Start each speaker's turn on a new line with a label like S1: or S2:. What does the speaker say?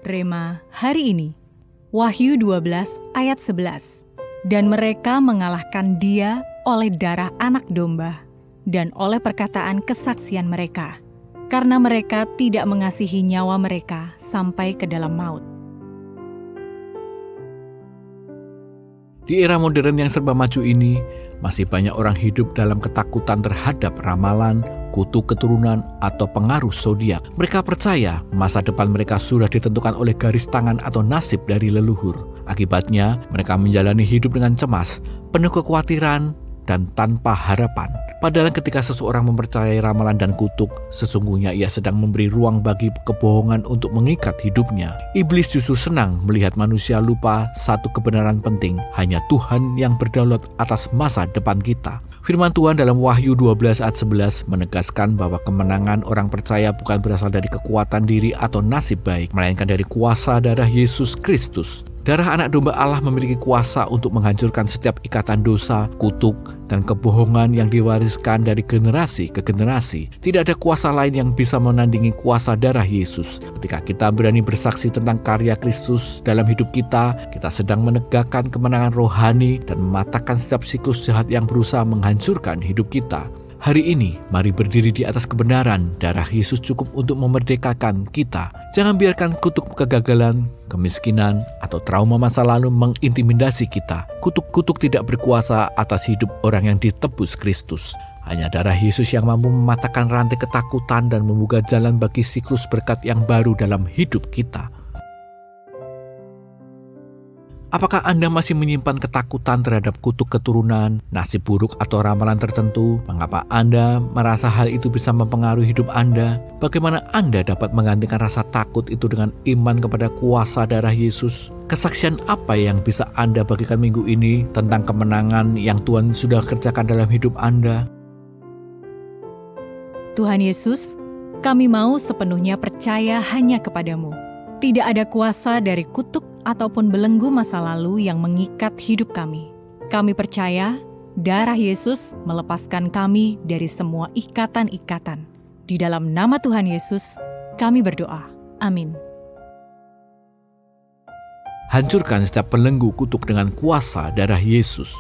S1: Rema hari ini, Wahyu 12 ayat 11. Dan mereka mengalahkan dia oleh darah anak domba dan oleh perkataan kesaksian mereka, karena mereka tidak mengasihi nyawa mereka sampai ke dalam maut.
S2: Di era modern yang serba maju ini, masih banyak orang hidup dalam ketakutan terhadap ramalan, kutuk keturunan, atau pengaruh zodiak. Mereka percaya masa depan mereka sudah ditentukan oleh garis tangan atau nasib dari leluhur. Akibatnya, mereka menjalani hidup dengan cemas, penuh kekhawatiran, dan tanpa harapan. Padahal ketika seseorang mempercayai ramalan dan kutuk, sesungguhnya ia sedang memberi ruang bagi kebohongan untuk mengikat hidupnya. Iblis justru senang melihat manusia lupa satu kebenaran penting, hanya Tuhan yang berdaulat atas masa depan kita. Firman Tuhan dalam Wahyu 12 ayat 11 menegaskan bahwa kemenangan orang percaya bukan berasal dari kekuatan diri atau nasib baik, melainkan dari kuasa darah Yesus Kristus. Darah anak domba Allah memiliki kuasa untuk menghancurkan setiap ikatan dosa, kutuk, dan kebohongan yang diwariskan dari generasi ke generasi. Tidak ada kuasa lain yang bisa menandingi kuasa darah Yesus. Ketika kita berani bersaksi tentang karya Kristus dalam hidup kita sedang menegakkan kemenangan rohani dan mematahkan setiap siklus jahat yang berusaha menghancurkan hidup kita. Hari ini, mari berdiri di atas kebenaran. Darah Yesus cukup untuk memerdekakan kita. Jangan biarkan kutuk kegagalan, kemiskinan, atau trauma masa lalu mengintimidasi kita. Kutuk-kutuk tidak berkuasa atas hidup orang yang ditebus Kristus. Hanya darah Yesus yang mampu mematahkan rantai ketakutan dan membuka jalan bagi siklus berkat yang baru dalam hidup kita. Apakah Anda masih menyimpan ketakutan terhadap kutuk keturunan, nasib buruk atau ramalan tertentu? Mengapa Anda merasa hal itu bisa mempengaruhi hidup Anda? Bagaimana Anda dapat menggantikan rasa takut itu dengan iman kepada kuasa darah Yesus? Kesaksian apa yang bisa Anda bagikan minggu ini tentang kemenangan yang Tuhan sudah kerjakan dalam hidup Anda?
S1: Tuhan Yesus, kami mau sepenuhnya percaya hanya kepadamu. Tidak ada kuasa dari kutuk ataupun belenggu masa lalu yang mengikat hidup kami. Kami percaya darah Yesus melepaskan kami dari semua ikatan-ikatan. Di dalam nama Tuhan Yesus, kami berdoa. Amin.
S2: Hancurkan setiap belenggu kutuk dengan kuasa darah Yesus.